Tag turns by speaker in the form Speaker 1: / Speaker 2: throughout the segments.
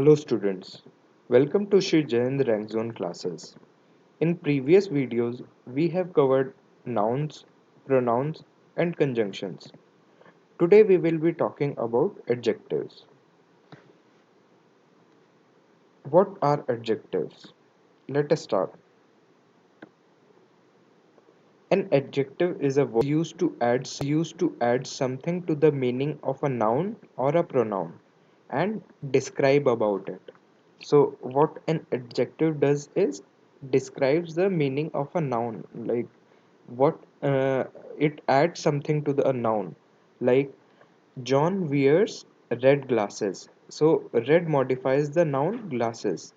Speaker 1: Hello students, welcome to Shri Jayendra Rank Zone classes. In previous videos, we have covered nouns, pronouns and conjunctions. Today we will be talking about adjectives. What are adjectives? Let us start. An adjective is a word used to add something to the meaning of a noun or a pronoun and describe about it. So what an adjective does is describes the meaning of a noun, like what it adds something to a noun, like John wears red glasses. So red modifies the noun glasses.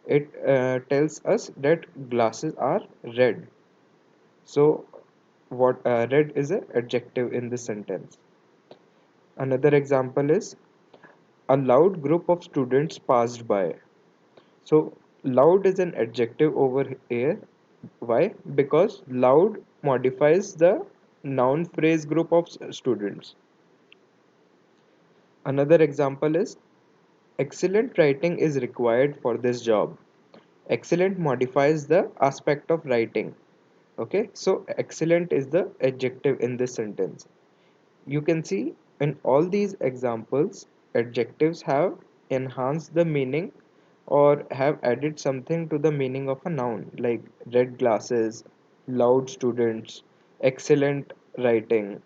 Speaker 1: It tells us that glasses are red. So what red is an adjective in this sentence. Another example is a loud group of students passed by. So loud is an adjective over here. Why? Because loud modifies the noun phrase group of students. Another example is excellent writing is required for this job. Excellent modifies the aspect of writing. Okay, so excellent is the adjective in this sentence. You can see in all these examples, adjectives have enhanced the meaning or have added something to the meaning of a noun, like red glasses, loud students, excellent writing.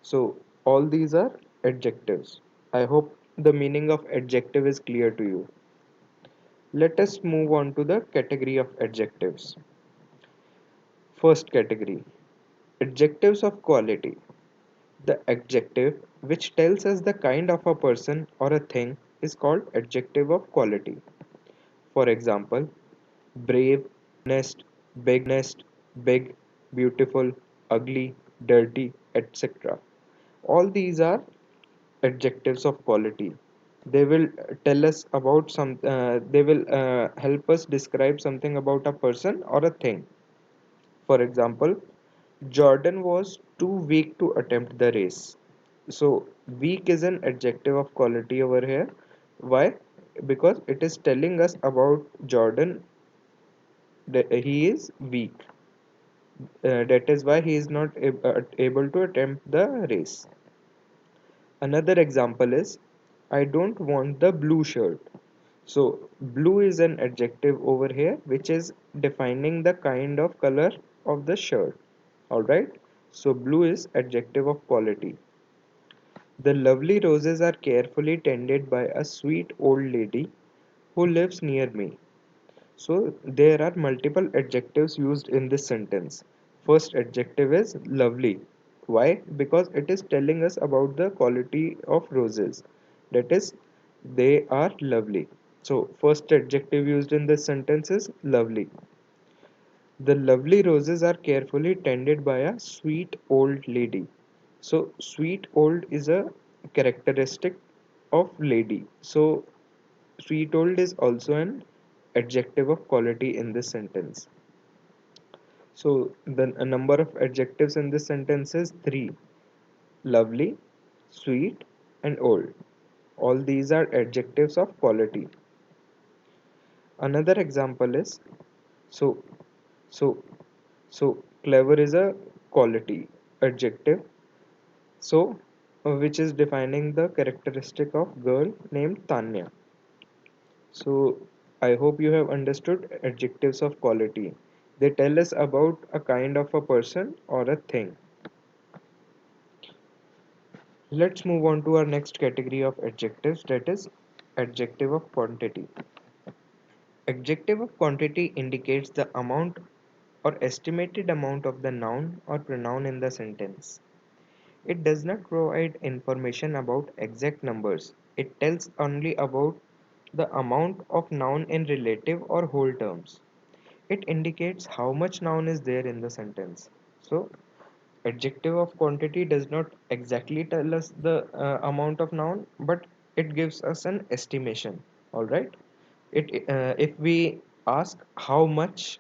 Speaker 1: So, all these are adjectives. I hope the meaning of adjective is clear to you. Let us move on to the category of adjectives. First category, adjectives of quality. The adjective which tells us the kind of a person or a thing is called adjective of quality. For example, brave, honest, big, beautiful, ugly, dirty, etc. All these are adjectives of quality. They will tell us about they will help us describe something about a person or a thing. For example, Jordan was too weak to attempt the race. So, weak is an adjective of quality over here. Why? Because it is telling us about Jordan that he is weak. That is why he is not able to attempt the race. Another example is I don't want the blue shirt. So, blue is an adjective over here which is defining the kind of color of the shirt. Alright? So, blue is adjective of quality. The lovely roses are carefully tended by a sweet old lady who lives near me. So there are multiple adjectives used in this sentence. First adjective is lovely. Why? Because it is telling us about the quality of roses. That is, they are lovely. So first adjective used in this sentence is lovely. The lovely roses are carefully tended by a sweet old lady. So sweet old is a characteristic of lady. So sweet old is also an adjective of quality in this sentence. So the number of adjectives in this sentence is three: lovely, sweet, and old. All these are adjectives of quality. Another example is so so so clever is a quality adjective. So which is defining the characteristic of girl named Tanya. So I hope you have understood adjectives of quality. They tell us about a kind of a person or a thing. Let's move on to our next category of adjectives, that is adjective of quantity. Adjective of quantity indicates the amount or estimated amount of the noun or pronoun in the sentence. It does not provide information about exact numbers. It tells only about the amount of noun in relative or whole terms. It indicates how much noun is there in the sentence. So, adjective of quantity does not exactly tell us the amount of noun, but it gives us an estimation. All right. If we ask how much,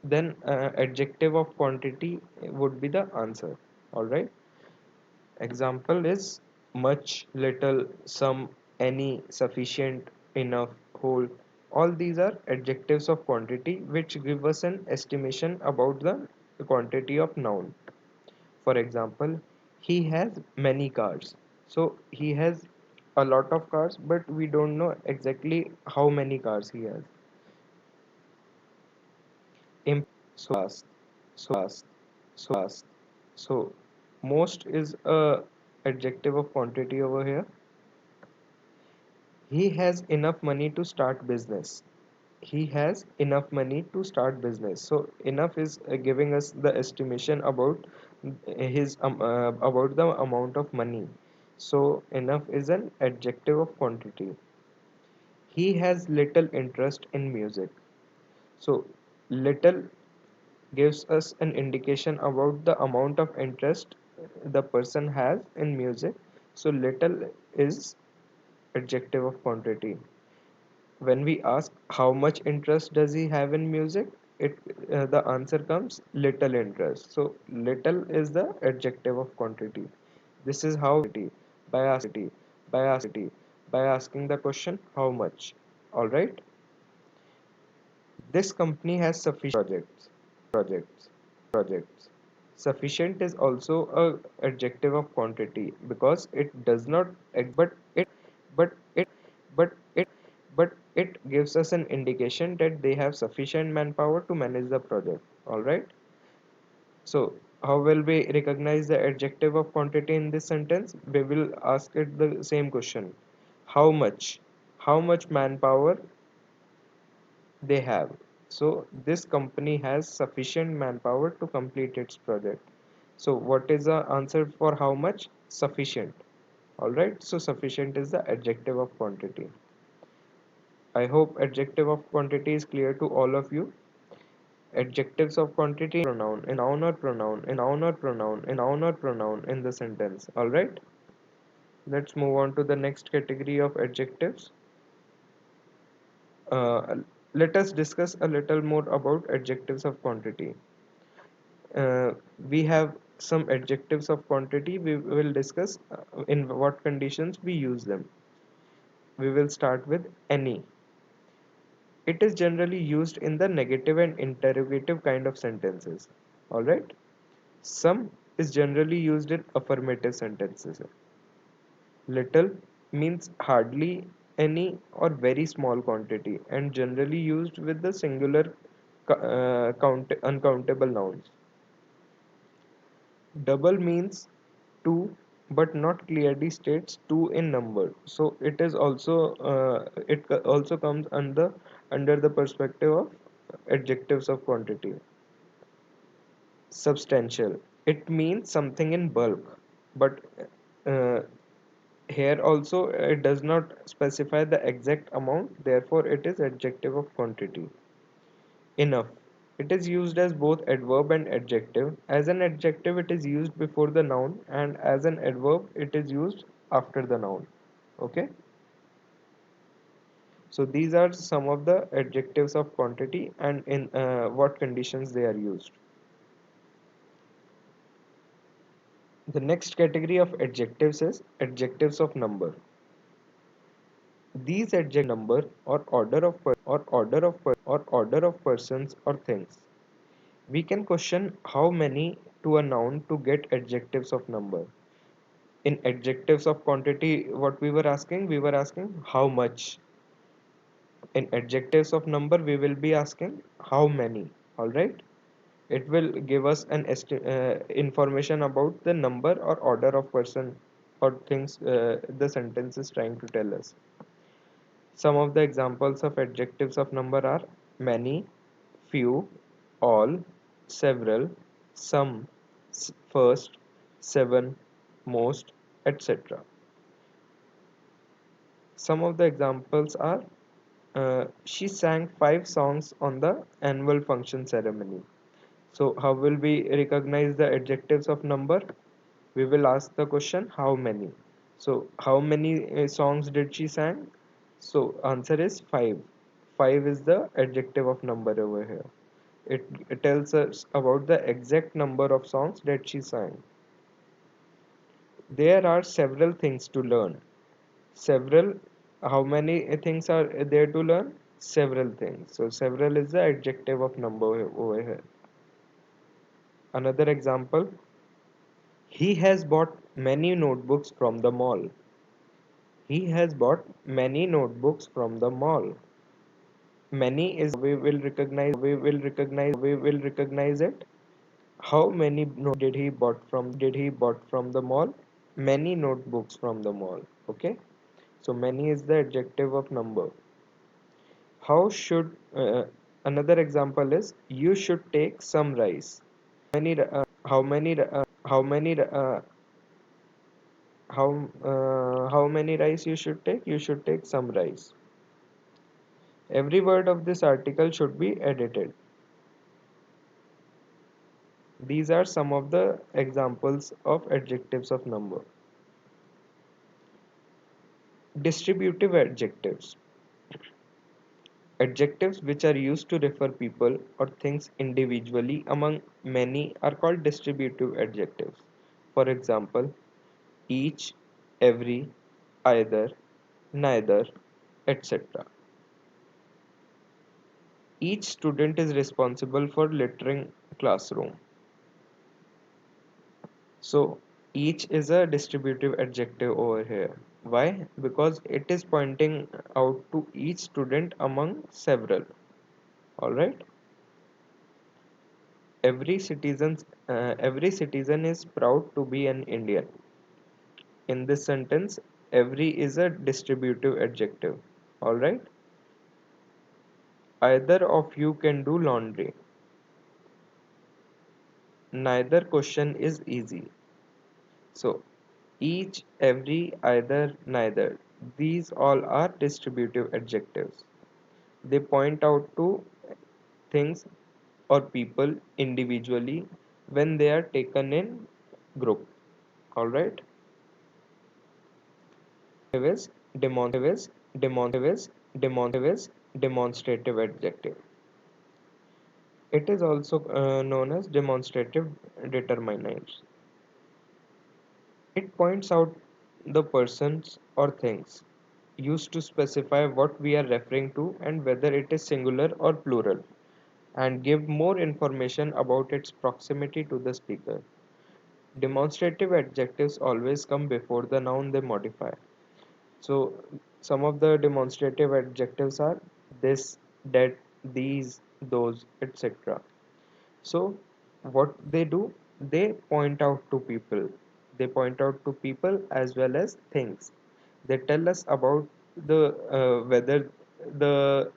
Speaker 1: then adjective of quantity would be the answer. All right. Example is much, little, some, any, sufficient. enough, whole. All these are adjectives of quantity which give us an estimation about the quantity of noun. For example, he has many cars. So he has a lot of cars, but we don't know exactly how many cars he has. Imp- So most is a adjective of quantity over here. He has enough money to start business. He has enough money to start business. So enough is giving us the estimation about the amount of money. So enough is an adjective of quantity. He has little interest in music. So little gives us an indication about the amount of interest the person has in music. So little is adjective of quantity. When we ask how much interest does he have in music, it the answer comes little interest. So little is the adjective of quantity. This is how by asking the question how much. All right. This company has sufficient projects. Sufficient is also a adjective of quantity because it does not but it gives us an indication that they have sufficient manpower to manage the project. All right. So how will we recognize the adjective of quantity in this sentence? We will ask it the same question. How much? How much manpower they have? So this company has sufficient manpower to complete its project. So what is the answer for how much? Sufficient. All right. So sufficient is the adjective of quantity. I hope adjective of quantity is clear to all of you. Adjectives of quantity pronoun in noun or pronoun in the sentence. All right. Let's move on to the next category of adjectives. Uh, Let us discuss a little more about adjectives of quantity. We have some adjectives of quantity. We will discuss in what conditions we use them. We will start with any. It is generally used in the negative and interrogative kind of sentences. Alright? Some is generally used in affirmative sentences. Little means hardly any or very small quantity and generally used with the singular uncountable nouns. Double means two but not clearly states two in number. So it also comes under the perspective of adjectives of quantity. Substantial. It means something in bulk, but uh, here also it does not specify the exact amount, therefore it is adjective of quantity. Enough. It is used as both adverb and adjective. As an adjective, it is used before the noun, and as an adverb, it is used after the noun. Okay? So these are some of the adjectives of quantity and in what conditions they are used. The next category of adjectives is adjectives of number. These adjectives number or order of persons or things. We can question how many to a noun to get adjectives of number. In adjectives of quantity, what we were asking how much. In adjectives of number, we will be asking how many. All right. It will give us an information about the number or order of person or things the sentence is trying to tell us. Some of the examples of adjectives of number are many, few, all, several, some, first, seven, most, etc. Some of the examples are she sang 5 songs on the annual function ceremony. So, how will we recognize the adjectives of number? We will ask the question how many. So, how many songs did she sang? So, answer is 5. 5 is the adjective of number over here. It tells us about the exact number of songs that she sang. There are several things to learn. Several How many things are there to learn? Several things. So several is the adjective of number over here. Another example, he has bought many notebooks from the mall. He has bought many notebooks from the mall. Many is we will recognize it. How many did he bought from the mall? Many notebooks from the mall. Okay. So many is the adjective of number. How should Another example is you should take some rice. How many how many rice you should take? You should take some rice. Every word of this article should be edited. These are some of the examples of adjectives of number. Distributive adjectives. Adjectives which are used to refer people or things individually among many are called distributive adjectives. For example, each, every, either, neither, etc. Each student is responsible for littering classroom. So each is a distributive adjective over here. Why? Because it is pointing out to each student among several. Alright? Every citizen is proud to be an Indian. In this sentence, every is a distributive adjective. Alright? Either of you can do laundry. Neither question is easy. So each, every, either, neither. These all are distributive adjectives. They point out to things or people individually when they are taken in group. Alright? Is demonstrative adjective. It is also known as demonstrative determinants. It points out the persons or things used to specify what we are referring to and whether it is singular or plural, and give more information about its proximity to the speaker. Demonstrative adjectives always come before the noun they modify. So, some of the demonstrative adjectives are this, that, these, those, etc. So, what they do, they point out to people. They point out to people as well as things. They tell us about the whether the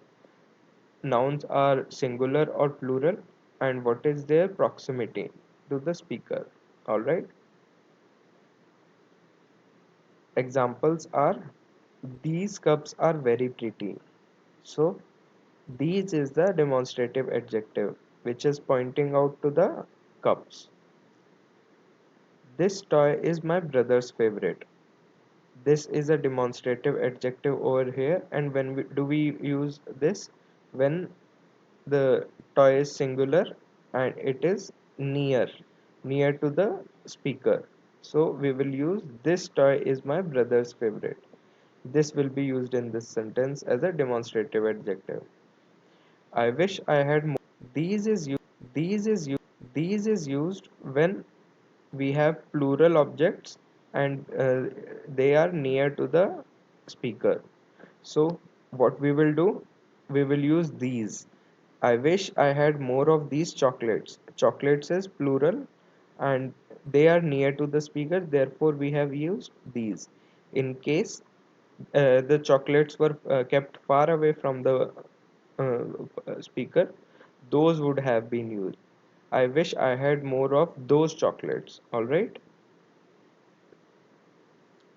Speaker 1: nouns are singular or plural and what is their proximity to the speaker. All right. Examples are these cups are very pretty. So, these is the demonstrative adjective which is pointing out to the cups. This toy is my brother's favorite. This is a demonstrative adjective over here, and do we use this? When the toy is singular and it is near to the speaker. So we will use this toy is my brother's favorite. This will be used in this sentence as a demonstrative adjective. I wish I had more. These is used when we have plural objects and they are near to the speaker. So what we will do, we will use these. I wish I had more of these chocolates. Chocolates is plural and they are near to the speaker, therefore we have used these. In case the chocolates were kept far away from the speaker, those would have been used. I wish I had more of those chocolates. Alright.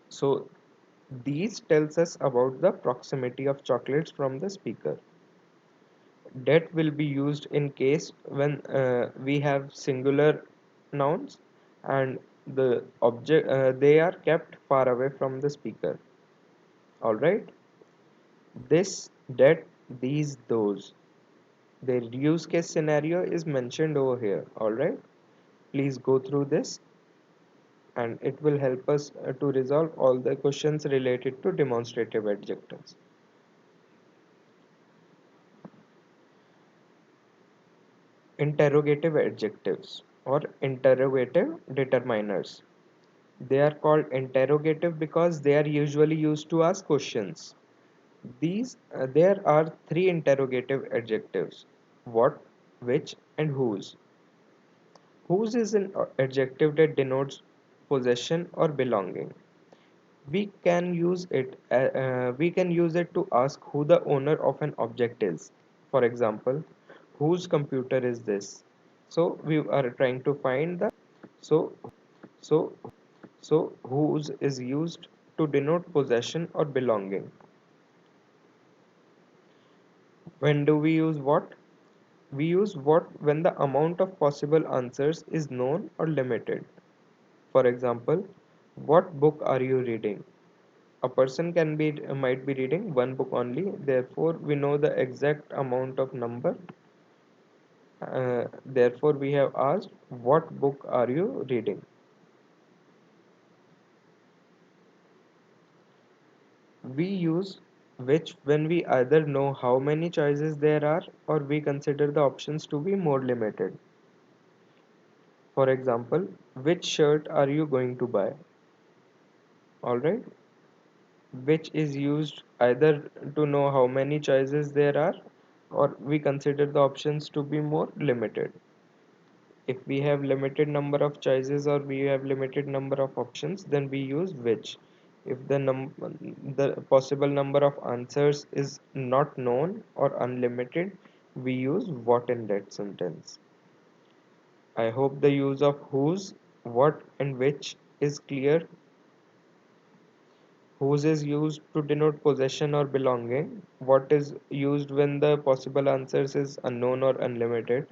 Speaker 1: So these tells us about the proximity of chocolates from the speaker. That will be used in case when we have singular nouns and the object they are kept far away from the speaker. All right. This, that, these, those. The use case scenario is mentioned over here. All right. Please go through this and it will help us to resolve all the questions related to demonstrative adjectives. Interrogative adjectives or interrogative determiners. They are called interrogative because they are usually used to ask questions. There are three interrogative adjectives: what, which, and whose. Whose is an adjective that denotes possession or belonging. We can use it to ask who the owner of an object is. For example, whose computer is this? So we are trying to find the so so so whose is used to denote possession or belonging. When do we use what? We use what when the amount of possible answers is known or limited. For example, what book are you reading? A person might be reading one book only, therefore we know the exact amount of number. Therefore we have asked, what book are you reading? We use which when we either know how many choices there are or we consider the options to be more limited. For example, which shirt are you going to buy? Alright, which is used either to know how many choices there are or we consider the options to be more limited. If we have limited number of choices or we have limited number of options, then we use which. If the possible number of answers is not known or unlimited, we use what in that sentence. I hope the use of whose, what, and which is clear. Whose is used to denote possession or belonging. What is used when the possible answers is unknown or unlimited.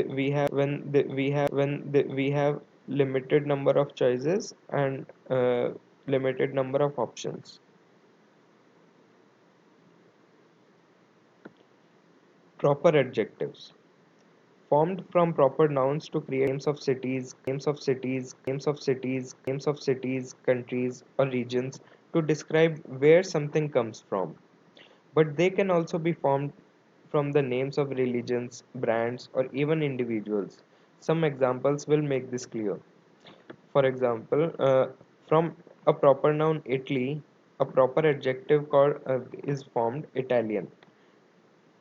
Speaker 1: We have limited number of choices and limited number of options. Proper adjectives. Formed from proper nouns to create names of cities, countries, or regions to describe where something comes from. But they can also be formed from the names of religions, brands, or even individuals. Some examples will make this clear. For example, from a proper noun Italy, a proper adjective called is formed Italian,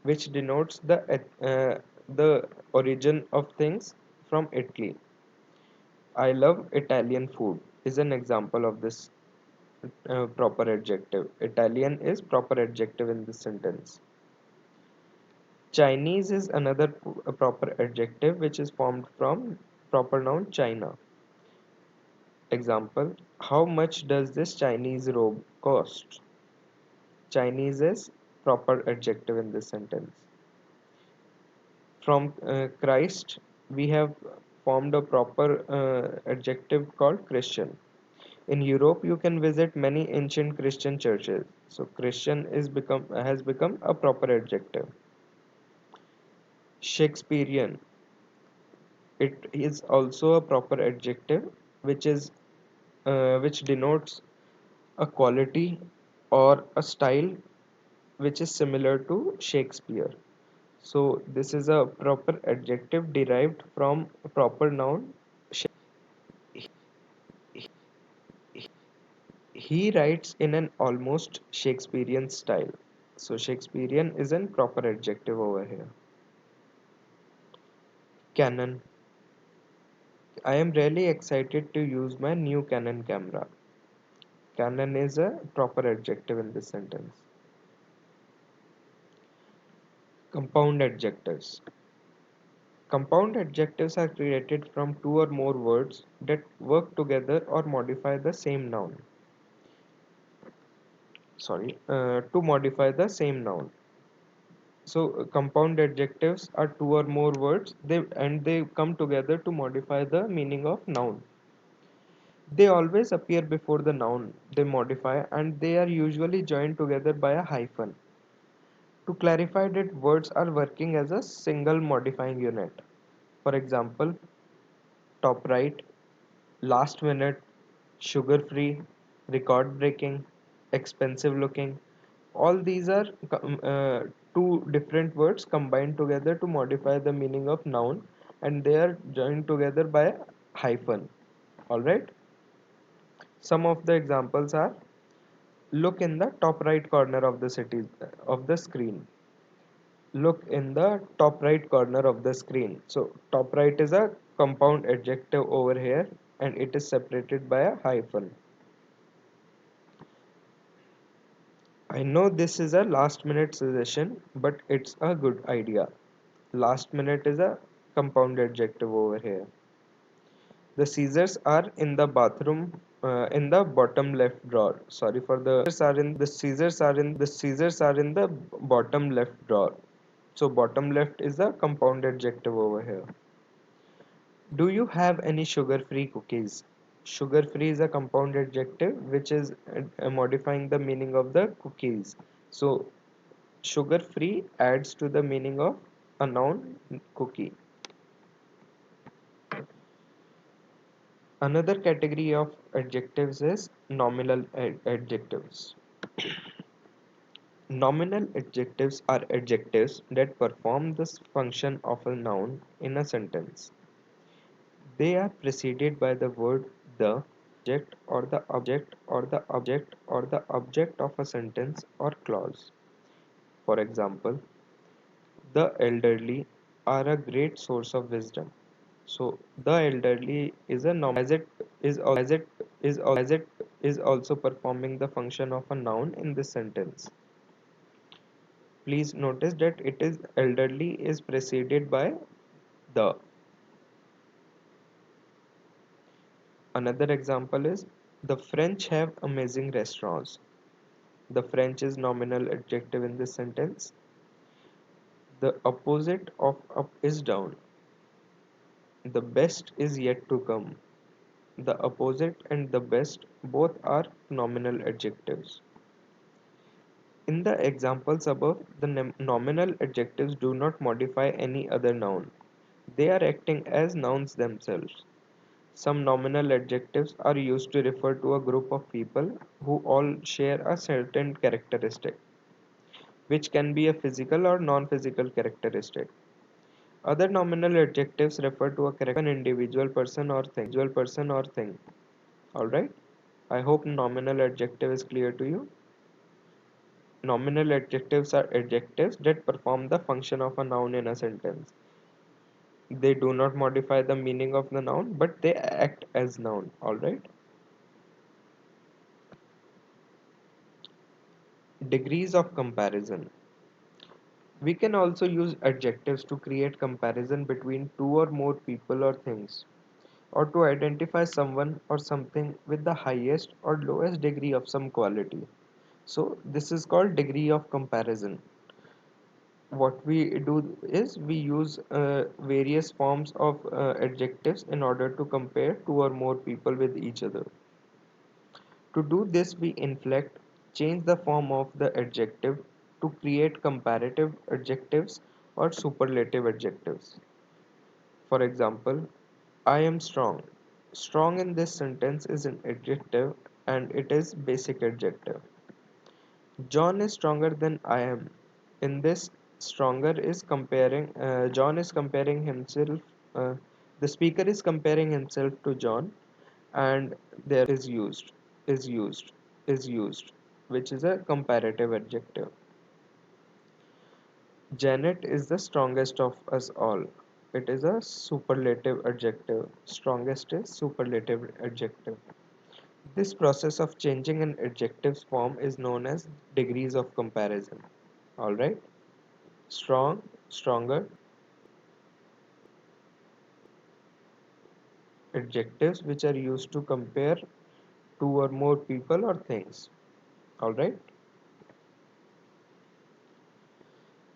Speaker 1: which denotes the origin of things from Italy. I love Italian food is an example of this proper adjective. Italian is proper adjective in this sentence. Chinese is another proper adjective which is formed from proper noun China. Example: how much does this Chinese robe cost? Chinese is proper adjective in this sentence. From Christ, we have formed a proper adjective called Christian. In Europe, you can visit many ancient Christian churches. So Christian has become a proper adjective. Shakespearean. It is also a proper adjective, which denotes a quality or a style which is similar to Shakespeare. So this is a proper adjective derived from a proper noun He writes in an almost Shakespearean style. So Shakespearean is an proper adjective over here. Canon. I am really excited to use my new Canon camera. Canon is a proper adjective in this sentence. Compound adjectives. Compound adjectives are created from two or more words that work together or modify the same noun. To modify the same noun. So compound adjectives are two or more words they come together to modify the meaning of noun. They always appear before the noun they modify and they are usually joined together by a hyphen to clarify that words are working as a single modifying unit. For example, top right, last minute, sugar free, record breaking, expensive looking. All these are two different words combined together to modify the meaning of noun, and they are joined together by a hyphen. Alright? Some of the examples are: look in the top right corner of the screen. Look in the top right corner of the screen. So top right is a compound adjective over here, and it is separated by a hyphen. I know this is a last minute suggestion, but it's a good idea. Last minute is a compound adjective over here. The scissors are in the bathroom, in the bottom left drawer. Sorry for the scissors are in the bottom left drawer. So bottom left is a compound adjective over here. Do you have any sugar-free cookies? Sugar-free is a compound adjective which is modifying the meaning of the cookies. So sugar-free adds to the meaning of a noun cookie. Another category of adjectives is nominal adjectives. Nominal adjectives are adjectives that perform the function of a noun in a sentence. They are preceded by the word the, or the object of a sentence or clause. For example, the elderly are a great source of wisdom. So the elderly is a noun as it is also performing the function of a noun in this sentence. Please notice that it is elderly is preceded by the. Another example is the French have amazing restaurants. The French is nominal adjective in this sentence. The opposite of up is down. The best is yet to come. The opposite and the best both are nominal adjectives. In the examples above, the nominal adjectives do not modify any other noun. They are acting as nouns themselves. Some nominal adjectives are used to refer to a group of people who all share a certain characteristic, which can be a physical or non-physical characteristic. Other nominal adjectives refer to a character of an individual person or thing. Alright? I hope nominal adjective is clear to you. Nominal adjectives are adjectives that perform the function of a noun in a sentence. They do not modify the meaning of the noun, but they act as noun. Alright? Degrees of comparison. We can also use adjectives to create comparison between two or more people or things, or to identify someone or something with the highest or lowest degree of some quality. So this is called degree of comparison. What we do is we use various forms of adjectives in order to compare two or more people with each other. To do this, we inflect, change the form of the adjective to create comparative adjectives or superlative adjectives. For example, I am strong. Strong in this sentence is an adjective and it is basic adjective. John is stronger than I am. In this, John is comparing himself, uh, the speaker is comparing himself to John, and there is used, is used, which is a comparative adjective. Janet is the strongest of us all. It is a superlative adjective. Strongest is superlative adjective. This process of changing an adjective's form is known as degrees of comparison. Alright? Strong, stronger, adjectives which are used to compare two or more people or things. Alright?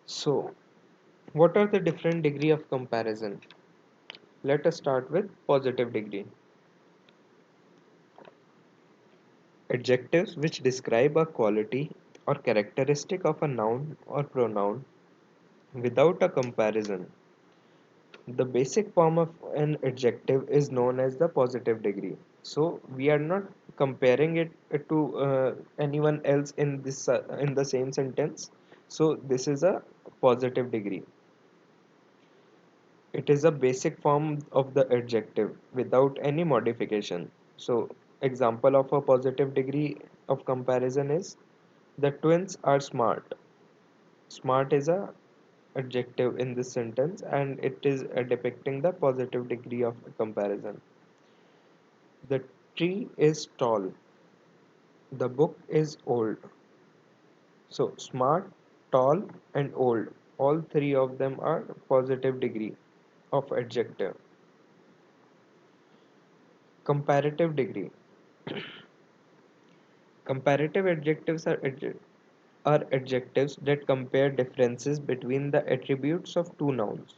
Speaker 1: So, what are the different degree of comparison? Let us start with positive degree. Adjectives which describe a quality or characteristic of a noun or pronoun without a comparison. The basic form of an adjective is known as the positive degree. So we are not comparing it to anyone else in this in the same sentence. So this is a positive degree. It is a basic form of the adjective without any modification. So example of a positive degree of comparison is the twins are smart. Smart is a adjective in this sentence and it is depicting the positive degree of comparison. The tree is tall. The book is old. So smart, tall and old, all three of them are positive degree of adjective. Comparative degree. Comparative adjectives are adjectives that compare differences between the attributes of two nouns.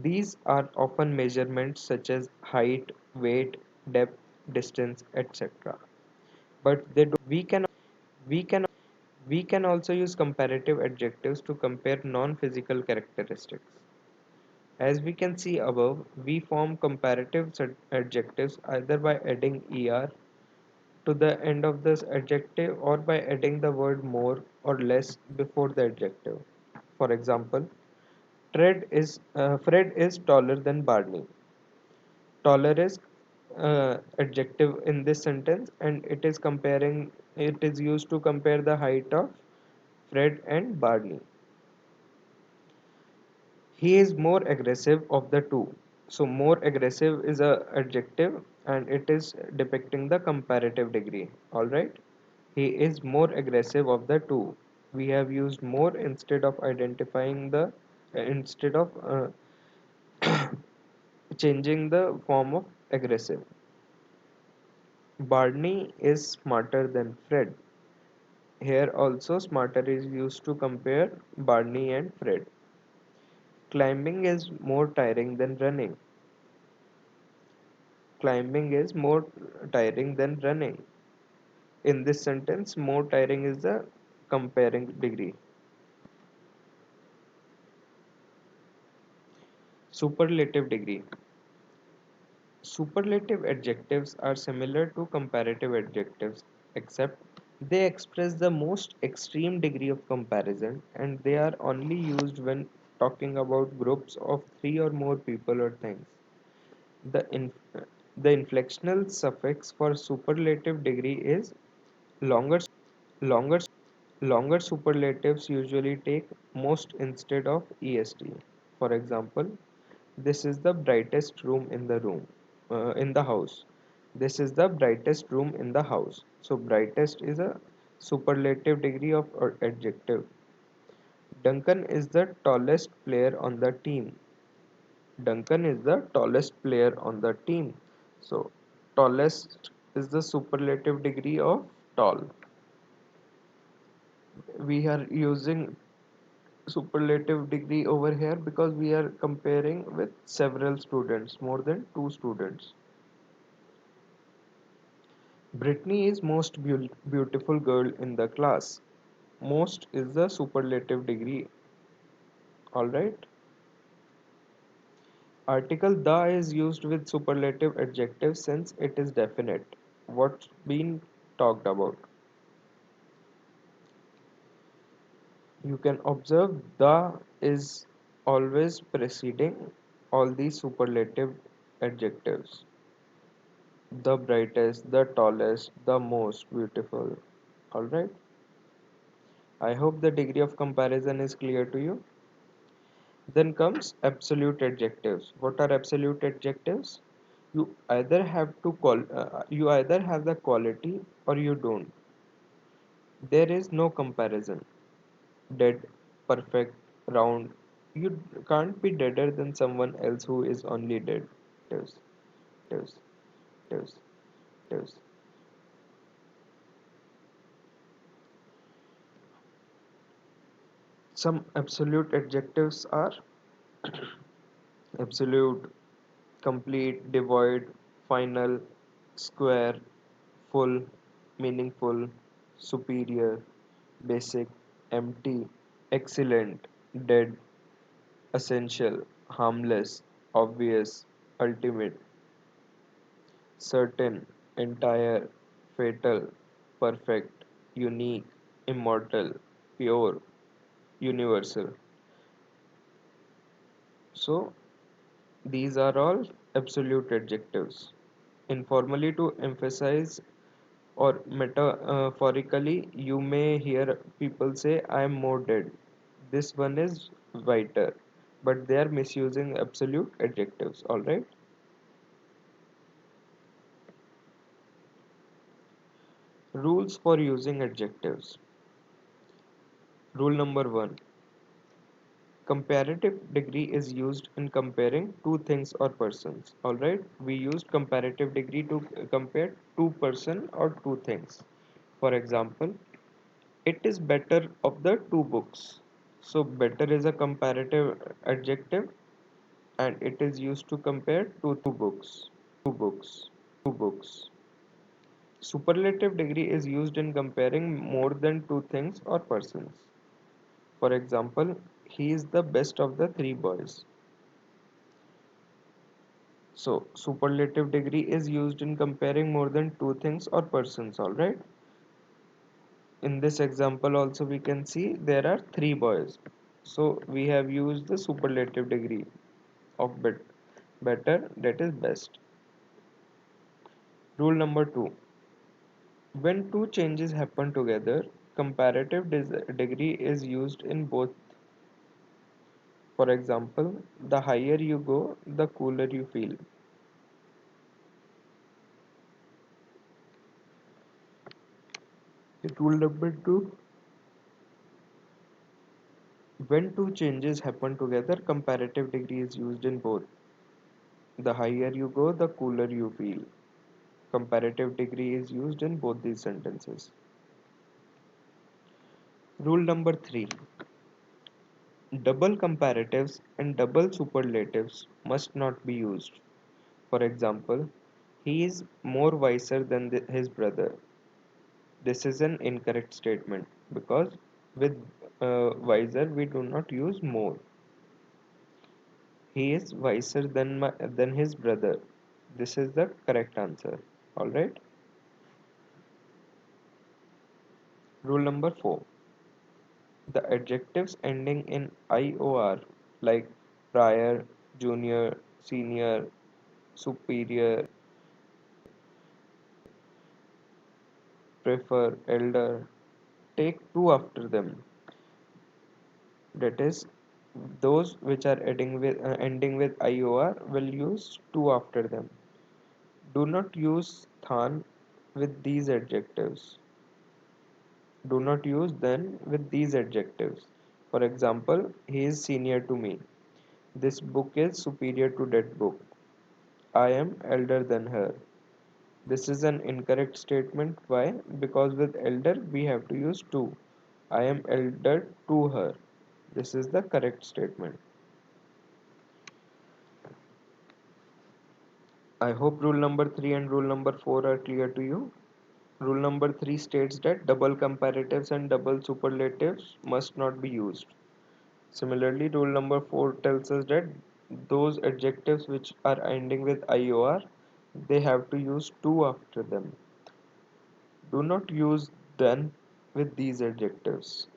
Speaker 1: These are often measurements such as height, weight, depth, distance, etc. But we can we can also use comparative adjectives to compare non-physical characteristics. As we can see above, we form comparative adjectives either by adding er to the end of this adjective or by adding the word more or less before the adjective. For example, Fred is taller than Barney. Taller is adjective in this sentence and it is used to compare the height of Fred and Barney. He is more aggressive of the two. So more aggressive is a adjective and it is depicting the comparative degree. Alright. He is more aggressive of the two. We have used more instead of identifying the instead of changing the form of aggressive. Barney is smarter than Fred. Here also smarter is used to compare Barney and Fred. Climbing is more tiring than running. Climbing is more tiring than running. In this sentence, more tiring is the comparing degree. Superlative degree. Superlative adjectives are similar to comparative adjectives, except they express the most extreme degree of comparison and they are only used when talking about groups of three or more people or things. The, inf- the inflectional suffix for superlative degree is longer. Longer superlatives usually take most instead of est. For example, this is the brightest room in the house. This is the brightest room in the house. So brightest is a superlative degree of adjective. Duncan is the tallest player on the team. Duncan is the tallest player on the team. So tallest is the superlative degree of tall. We are using superlative degree over here because we are comparing with several students, more than two students. Brittany is most beautiful girl in the class. Most is the superlative degree. Alright. Article the is used with superlative adjective since it is definite. What's been talked about? You can observe the is always preceding all these superlative adjectives. The brightest, the tallest, the most beautiful. Alright. I hope the degree of comparison is clear to you. Then comes absolute adjectives. What are absolute adjectives? You either have the quality or you don't. There is no comparison. Dead, perfect, round. You can't be deader than someone else who is only dead. Adjectives, adjectives. Some absolute adjectives are absolute, complete, devoid, final, square, full, meaningful, superior, basic, empty, excellent, dead, essential, harmless, obvious, ultimate. certain, entire, fatal, perfect, unique, immortal, pure, universal. So these are all absolute adjectives. Informally, to emphasize or metaphorically, you may hear people say, I am more dead. This one is whiter. But they are misusing absolute adjectives, alright? Rules for using adjectives. Rule number one: comparative degree is used in comparing two things or persons. Alright, we used comparative degree to compare two person or two things. For example, it is better of the two books. So better is a comparative adjective and it is used to compare two books. Superlative degree is used in comparing more than two things or persons. For example, he is the best of the three boys. So, superlative degree is used in comparing more than two things or persons, alright? In this example, also we can see there are three boys. So, we have used the superlative degree of better, that is best. Rule number two: when two changes happen together, comparative degree is used in both. For example, the higher you go, the cooler you feel. Rule number two: when two changes happen together, comparative degree is used in both. The higher you go, the cooler you feel. Comparative degree is used in both these sentences. Rule number three: double comparatives and double superlatives must not be used. For example, he is more wiser than his brother. This is an incorrect statement because with wiser we do not use more. He is wiser than his brother. This is the correct answer. Alright. Rule number 4. The adjectives ending in IOR like prior, junior, senior, superior, prefer, elder take two after them. That is, those which are ending with IOR will use two after them. Do not use than with these adjectives. Do not use then with these adjectives. For example, he is senior to me. This book is superior to that book. I am elder than her. This is an incorrect statement. Why? Because with elder we have to use to. I am elder to her. This is the correct statement. I hope rule number 3 and rule number 4 are clear to you. Rule number 3 states that double comparatives and double superlatives must not be used. Similarly, rule number 4 tells us that those adjectives which are ending with IOR, they have to use to after them. Do not use then with these adjectives.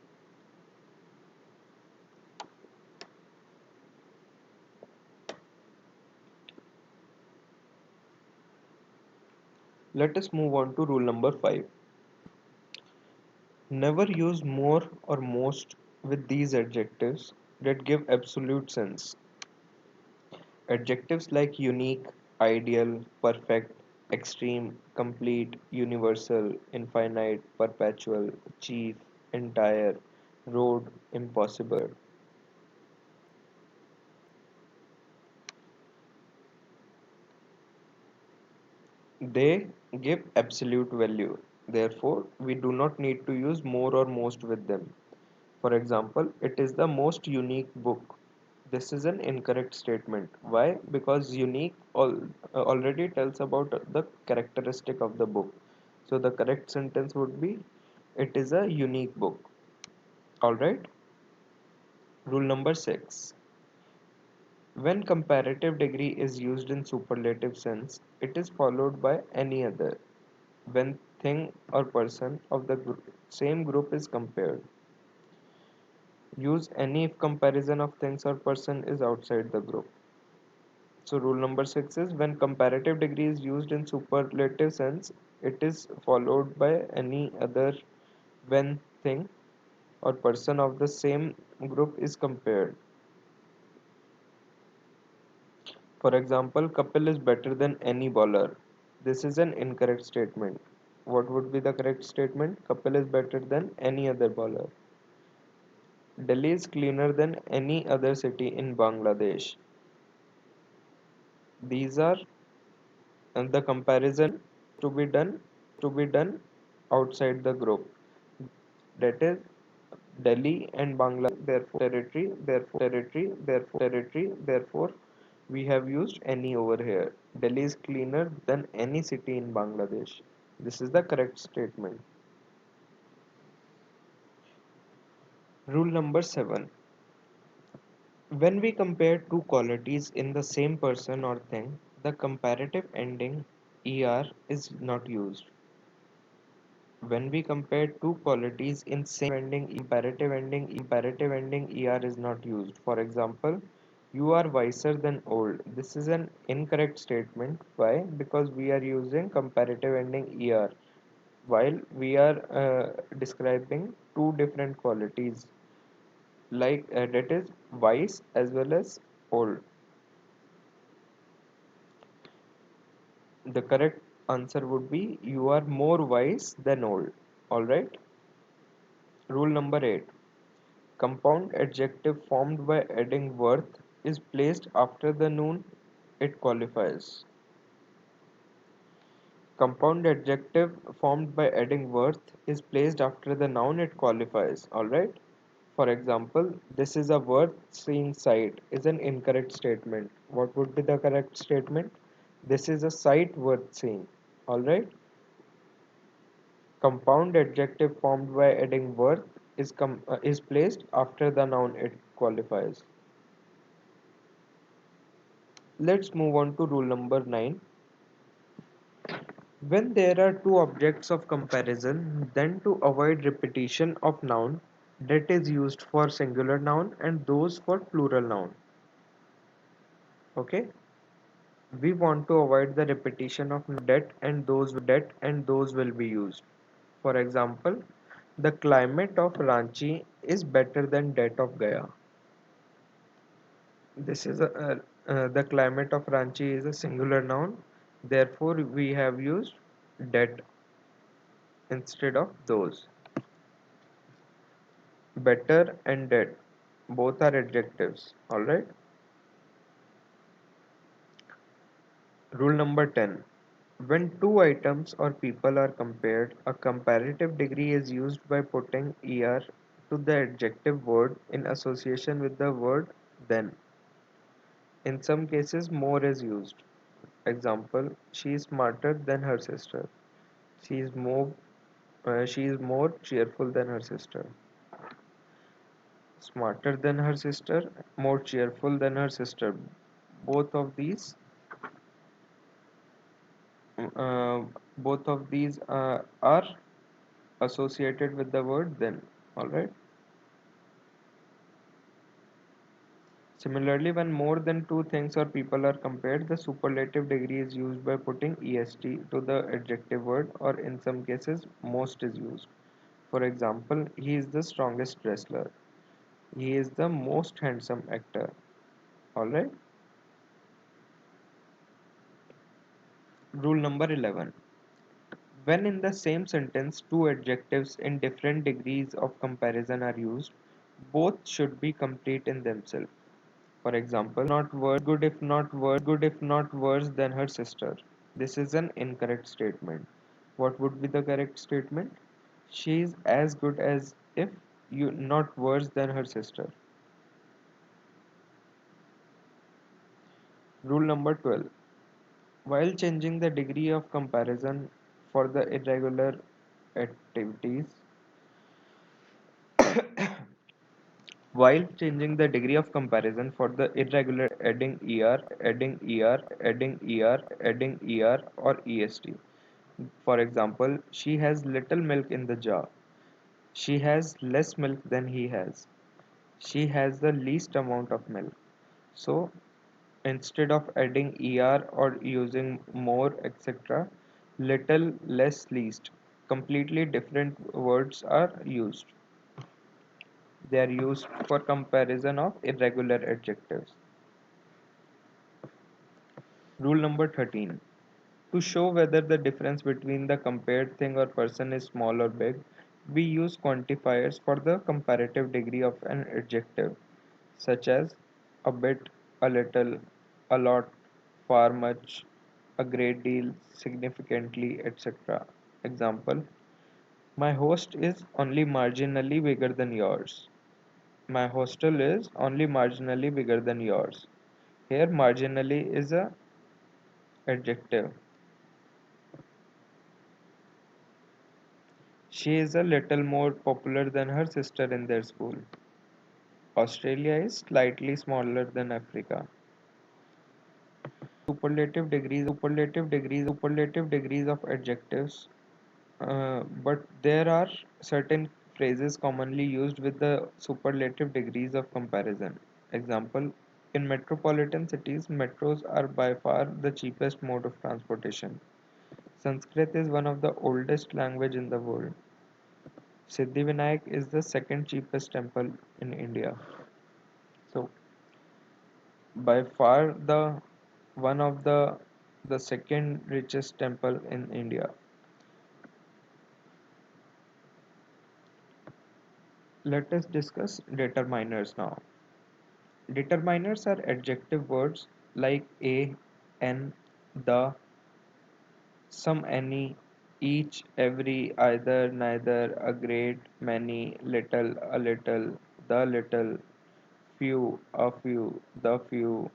Speaker 1: Let us move on to rule number 5. Never use more or most with these adjectives that give absolute sense. Adjectives like unique, ideal, perfect, extreme, complete, universal, infinite, perpetual, chief, entire, road, impossible. They give absolute value. Therefore, we do not need to use more or most with them. For example, it is the most unique book. This is an incorrect statement. Why? Because unique already tells about the characteristic of the book. So the correct sentence would be it is a unique book. Alright. Rule number 6. When comparative degree is used in superlative sense, it is followed by any other. When thing or person of the same group is compared, use any if comparison of things or person is outside the group. So rule number 6 is when comparative degree is used in superlative sense, it is followed by any other when thing or person of the same group is compared. For example, Kapil is better than any bowler. This is an incorrect statement. What would be the correct statement? Kapil is better than any other bowler. Delhi is cleaner than any other city in Bangladesh. These are and the comparison to be done outside the group. That is Delhi and Bangladesh territory, therefore we have used any over here. Delhi is cleaner than any city in Bangladesh. This is the correct statement. Rule number 7. When we compare two qualities in the same person or thing, the comparative ending er is not used. When we compare two qualities in same comparative ending er is not used. For example, you are wiser than old. This is an incorrect statement. Why? Because we are using comparative ending er while we are describing two different qualities like that is wise as well as old. The correct answer would be you are more wise than old. Alright. Rule number 8. Compound adjective formed by adding worth is placed after the noun it qualifies. Compound adjective formed by adding worth is placed after the noun it qualifies. Alright. For example, this is a worth seeing sight is an incorrect statement. What would be the correct statement? This is a sight worth seeing. Alright. Compound adjective formed by adding worth is placed after the noun it qualifies. Let's move on to rule number 9. When there are two objects of comparison, then to avoid repetition of noun that is used for singular noun and those for plural noun. Okay, we want to avoid the repetition of that and those will be used. For example, the climate of Ranchi is better than that of Gaya. This is the climate of Ranchi is a singular noun. Therefore, we have used that instead of those. Better and that both are adjectives. All right. Rule number 10. When two items or people are compared, a comparative degree is used by putting er to the adjective word in association with the word then. In some cases, more is used. Example, she is smarter than her sister. She is more cheerful than her sister. Smarter than her sister, more cheerful than her sister. Both of these, uh, are associated with the word then. All right. Similarly, when more than two things or people are compared, the superlative degree is used by putting est to the adjective word, or in some cases, most is used. For example, he is the strongest wrestler. He is the most handsome actor. Alright. Rule number 11. When in the same sentence two adjectives in different degrees of comparison are used, both should be complete in themselves. For example, good if not worse than her sister. This is an incorrect statement. What would be the correct statement? She is as good as if you not worse than her sister. Rule number 12. While changing the degree of comparison for the irregular activities, While changing the degree of comparison for the irregular adding er or est. For example, she has little milk in the jar. She has less milk than he has. She has the least amount of milk. So instead of adding er or using more, etc., little, less, least, completely different words are used. They are used for comparison of irregular adjectives. Rule number 13. To show whether the difference between the compared thing or person is small or big, we use quantifiers for the comparative degree of an adjective, such as a bit, a little, a lot, far much, a great deal, significantly, etc. Example: my host is only marginally bigger than yours. My hostel is only marginally bigger than yours. Here, marginally is a adjective. She is a little more popular than her sister in their school. Australia is slightly smaller than Africa. Superlative degrees of adjectives, but there are certain phrases commonly used with the superlative degrees of comparison. Example: in metropolitan cities, metros are by far the cheapest mode of transportation. Sanskrit is one of the oldest language in the world. Siddhivinayak is the second cheapest temple in India. So by far one of the second richest temple in India. Let us discuss determiners now. Determiners are adjective words like a, an, the, some, any, each, every, either, neither, a great, many, little, the little, few, a few, the few,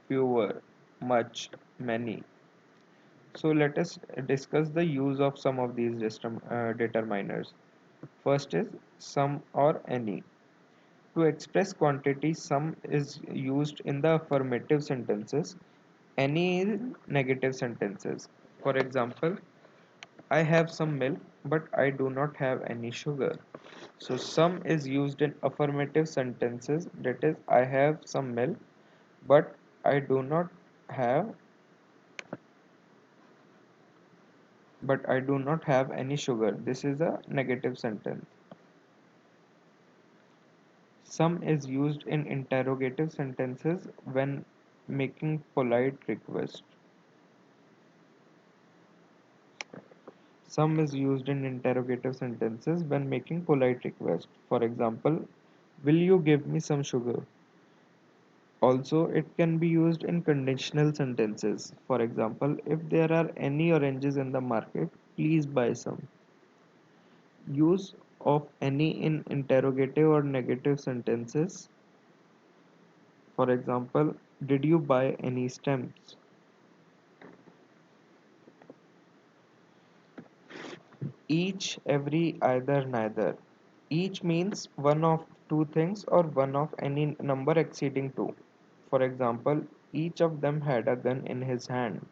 Speaker 1: fewer, much, many. So let us discuss the use of some of these determiners. First is some or any. To express quantity, some is used in the affirmative sentences, any in negative sentences. For example, I have some milk, but I do not have any sugar. So some is used in affirmative sentences, that is, I have some milk, but I do not have any sugar. This is a negative sentence. Some is used in interrogative sentences when making polite request. Some is used in interrogative sentences when making polite request. For example, will you give me some sugar? Also, it can be used in conditional sentences. For example, if there are any oranges in the market, please buy some. Use of any in interrogative or negative sentences. For example, did you buy any stamps? Each, every, either, neither. Each means one of two things or one of any number exceeding two. For example, each of them had a gun in his hand.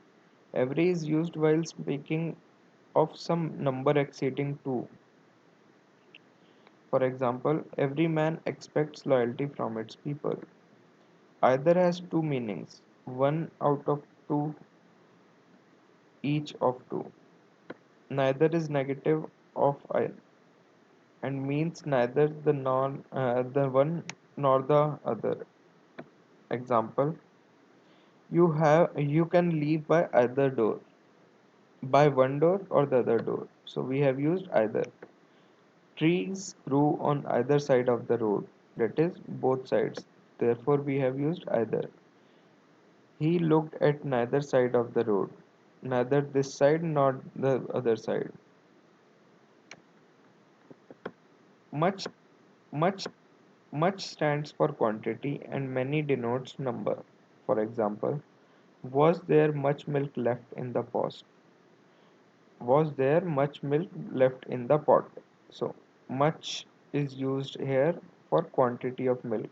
Speaker 1: Every is used while speaking of some number exceeding two. For example, every man expects loyalty from its people. Either has two meanings, one out of two, each of two. Neither is negative of I and means neither the one nor the other. Example: you can leave by either door, by one door or the other door. So we have used either. Trees grew on either side of the road, that is, both sides. Therefore, we have used either. He looked at neither side of the road, neither this side nor the other side. Much, much, much stands for quantity and many denotes number. For example, was there much milk left in the pot? Was there much milk left in the pot? So, much is used here for quantity of milk.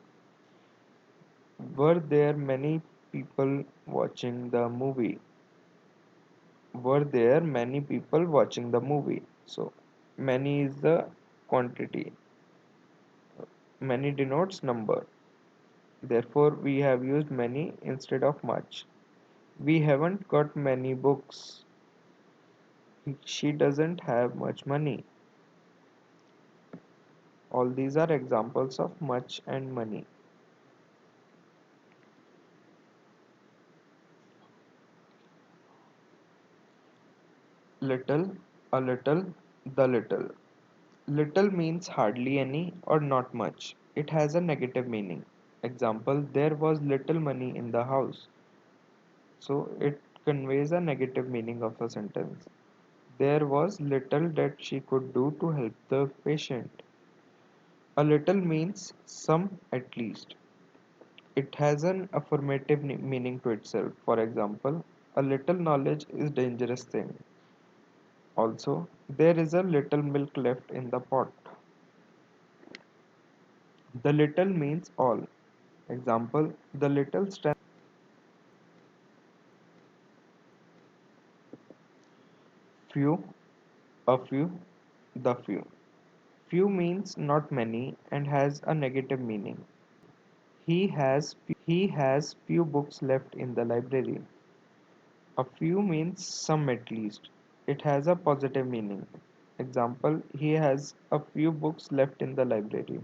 Speaker 1: Were there many people watching the movie? Were there many people watching the movie? So many is the quantity. Many denotes number. Therefore, we have used many instead of much. We haven't got many books. She doesn't have much money. All these are examples of much and money. Little, a little, the little. Little means hardly any or not much. It has a negative meaning. Example, there was little money in the house. So it conveys a negative meaning of a sentence. There was little that she could do to help the patient. A little means some at least. It has an affirmative meaning to itself. For example, a little knowledge is dangerous thing. Also, there is a little milk left in the pot. The little means all. Example, the little strength. Few, a few, the few. Few means not many and has a negative meaning. He has few books left in the library. A few means some at least. It has a positive meaning. Example, he has a few books left in the library.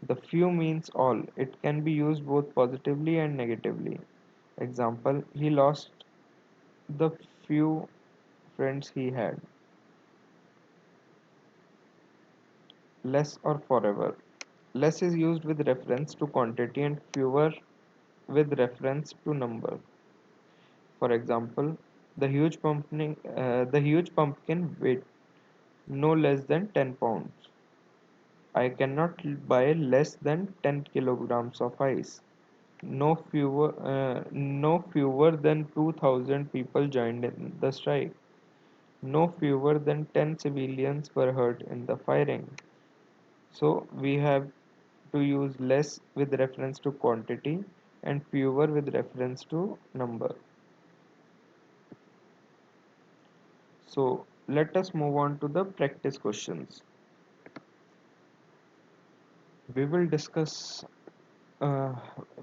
Speaker 1: The few means all. It can be used both positively and negatively. Example, he lost the few friends he had. Less or forever. Less is used with reference to quantity and fewer with reference to number. For example, the huge pumpkin weighed no less than 10 pounds. I cannot buy less than 10 kilograms of ice. No fewer than 2,000 people joined in the strike. No fewer than 10 civilians were hurt in the firing. So we have to use less with reference to quantity and fewer with reference to number. So let us move on to the practice questions. We will discuss uh,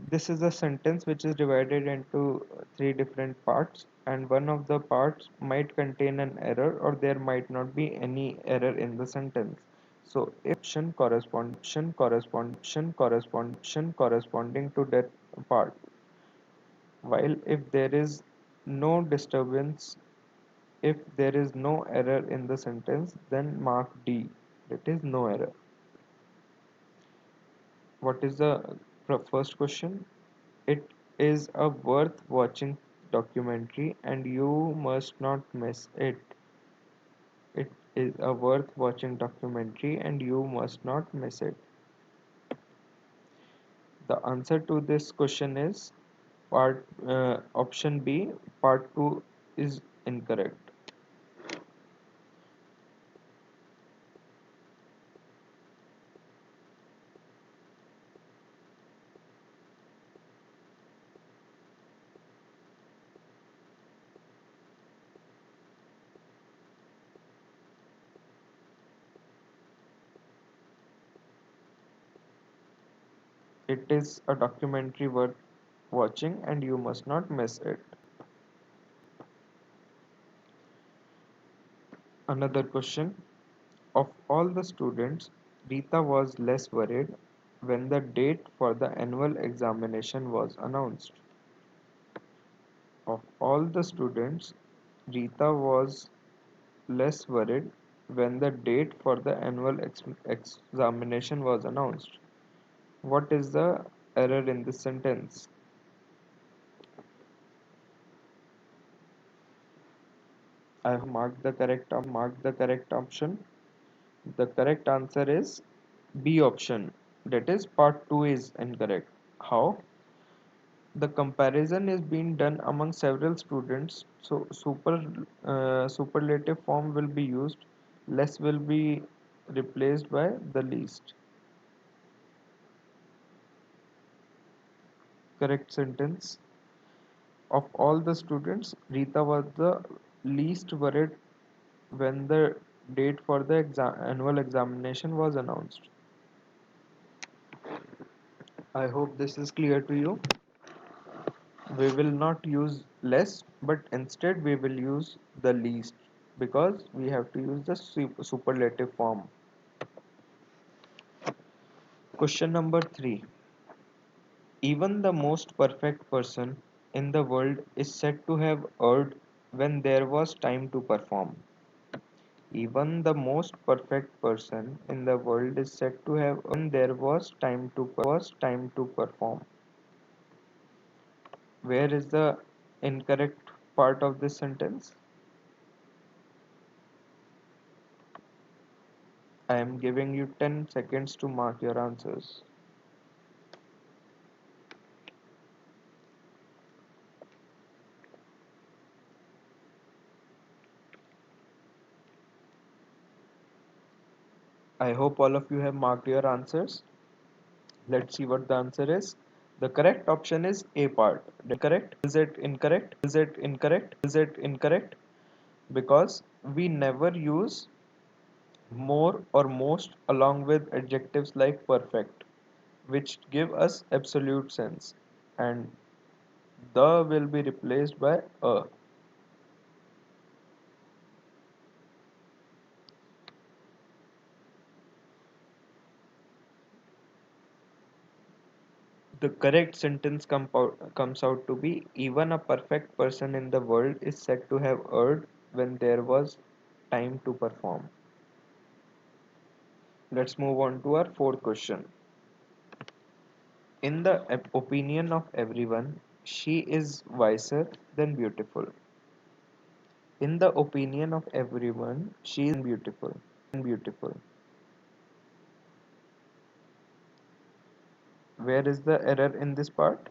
Speaker 1: this is a sentence which is divided into three different parts, and one of the parts might contain an error or there might not be any error in the sentence. So if corresponding to that part, while if there is no disturbance, if there is no error in the sentence, then mark D, that is no error. What is the first question? It is a worth watching documentary and you must not miss it. It is a worth watching documentary and you must not miss it. The answer to this question is option B, part 2 is incorrect. It is a documentary worth watching and you must not miss it. Another question. Of all the students, Rita was less worried when the date for the annual examination was announced. Of all the students, Rita was less worried when the date for the annual examination was announced. What is the error in this sentence? I have marked the correct option. The correct answer is B option. That is part 2 is incorrect. How? The comparison is being done among several students, so superlative form will be used. Less will be replaced by the least. Correct sentence. Of all the students, Rita was the least worried when the date for the annual examination was announced. I hope this is clear to you. We will not use less, but instead we will use the least because we have to use the superlative form. Question number 3. Even the most perfect person in the world is said to have erred when there was time to perform. Even the most perfect person in the world is said to have when there was time to perform. Where is the incorrect part of this sentence? I am giving you 10 seconds to mark your answers. I hope all of you have marked your answers. Let's see what the answer is. The correct option is A part. Incorrect? Is it incorrect? Is it incorrect? Is it incorrect? Because we never use more or most along with adjectives like perfect, which give us absolute sense, and the will be replaced by a. The correct sentence comes out to be even a perfect person in the world is said to have erred when there was time to perform. Let's move on to our fourth question. In the opinion of everyone, she is wiser than beautiful. In the opinion of everyone, she is beautiful. Where is the error in this part?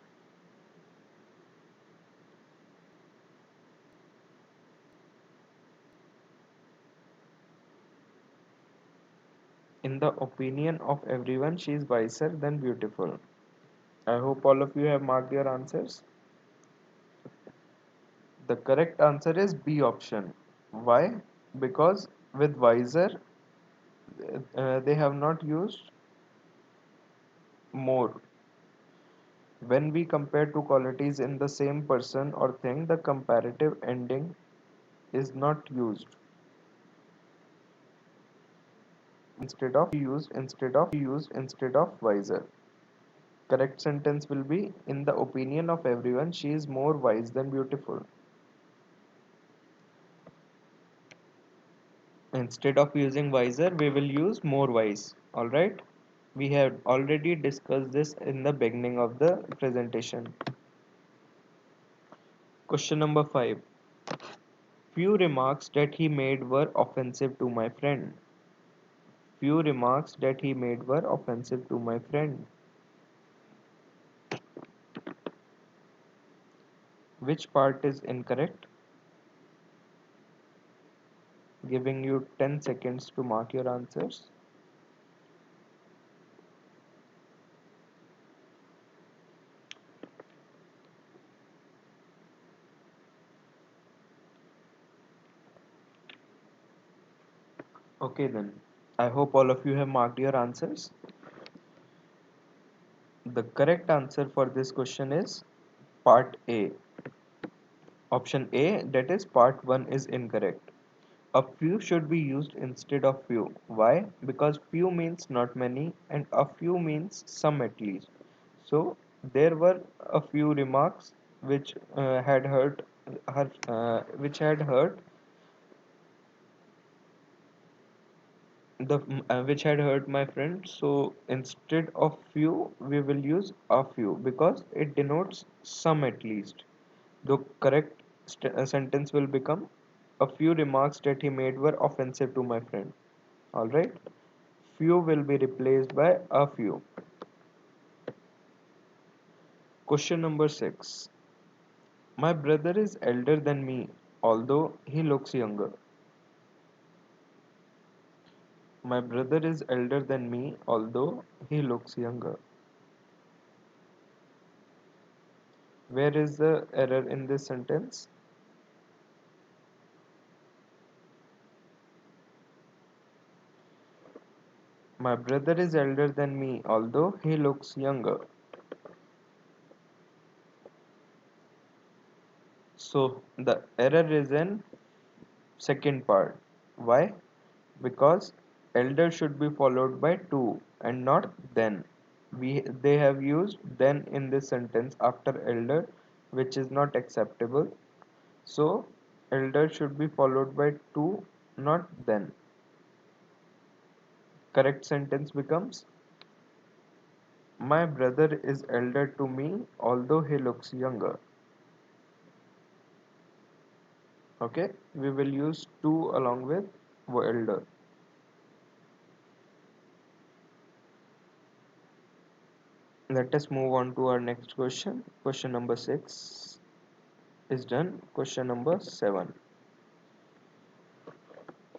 Speaker 1: In the opinion of everyone, she is wiser than beautiful. I hope all of you have marked your answers. The correct answer is B option. Why? Because with wiser, they have not used more. When we compare two qualities in the same person or thing, the comparative ending is not used. Used instead of wiser. Correct sentence will be in the opinion of everyone, she is more wise than beautiful. Instead of using wiser, we will use more wise. Alright? We have already discussed this in the beginning of the presentation. Question number 5. Few remarks that he made were offensive to my friend. Few remarks that he made were offensive to my friend. Which part is incorrect? Giving you 10 seconds to mark your answers. Okay then. I hope all of you have marked your answers. The correct answer for this question is part A. Option A, that is part 1, is incorrect. A few should be used instead of few. Why? Because few means not many and a few means some at least. So there were a few remarks which had hurt which had hurt which had hurt my friend. So instead of few, we will use a few because it denotes some at least. The correct sentence will become a few remarks that he made were offensive to my friend. Alright? Few will be replaced by a few. Question number 6. My brother is elder than me, although he looks younger. My brother is elder than me, although he looks younger. Where is the error in this sentence? My brother is elder than me, although he looks younger. So the error is in second part. Why? Because elder should be followed by to and not then. They have used then in this sentence after elder, which is not acceptable. So elder should be followed by to, not then. Correct sentence becomes, my brother is elder to me, although he looks younger. Okay, we will use to along with elder. Let us move on to our next question. Question number 6 is done. Question number 7.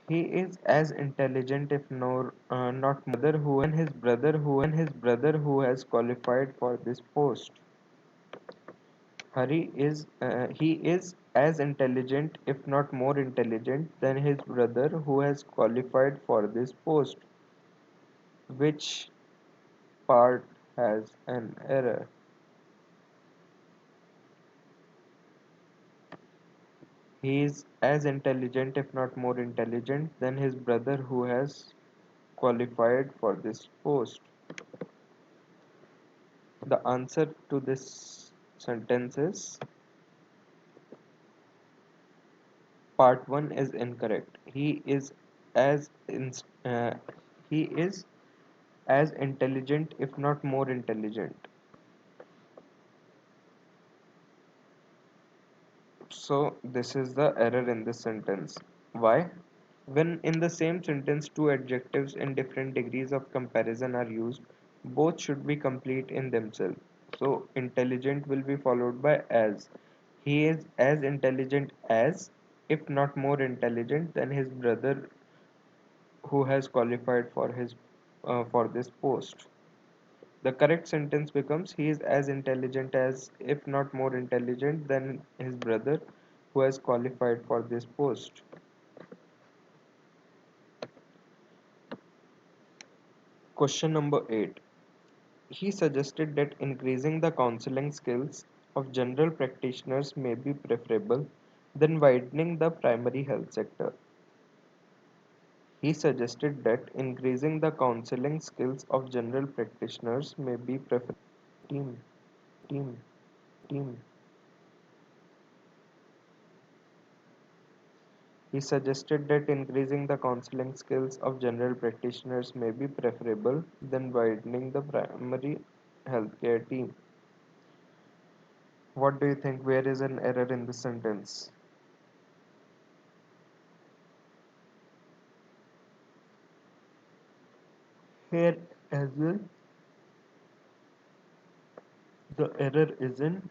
Speaker 1: He is as intelligent, if no, not his brother who has qualified for this post. He is as intelligent, if not more intelligent, than his brother who has qualified for this post. Which part has an error? He is as intelligent, if not more intelligent, than his brother who has qualified for this post. The answer to this sentence is part 1 is incorrect. As in, uh, he is as intelligent, if not more intelligent. So this is the error in this sentence. Why? When in the same sentence two adjectives in different degrees of comparison are used, both should be complete in themselves. So intelligent will be followed by as. He is as intelligent as, if not more intelligent than his brother who has qualified for this post. The correct sentence becomes, he is as intelligent as, if not more intelligent than his brother who has qualified for this post. Question number 8. He suggested that increasing the counseling skills of general practitioners may be preferable than widening the primary health sector. He suggested that increasing the counseling skills of general practitioners may be preferable team team. He suggested that increasing the counseling skills of general practitioners may be preferable than widening the primary healthcare team. What do you think? Where is an error in this sentence? Here as well, the error is in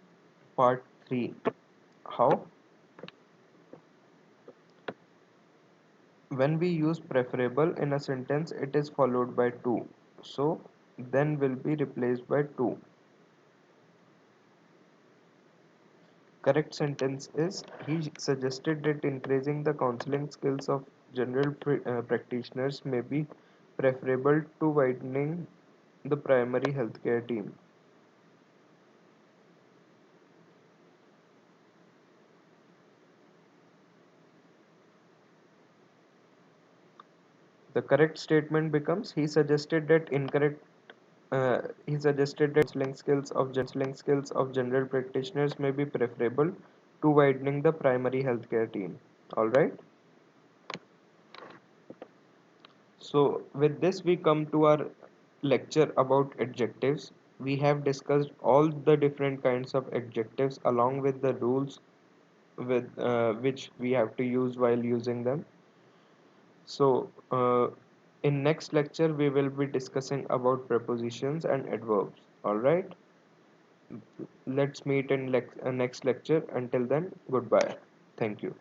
Speaker 1: part 3. How? When we use preferable in a sentence, it is followed by to. So, then will be replaced by to. Correct sentence is, he suggested that increasing the counseling skills of general practitioners may be preferable to widening the primary healthcare team. The correct statement becomes, he suggested that counseling skills of general practitioners may be preferable to widening the primary healthcare team. All right. So with this we come to our lecture about adjectives. We have discussed all the different kinds of adjectives along with the rules which we have to use while using them. So in next lecture we will be discussing about prepositions and adverbs. All right. Let's meet in next lecture. Until then, goodbye. Thank you.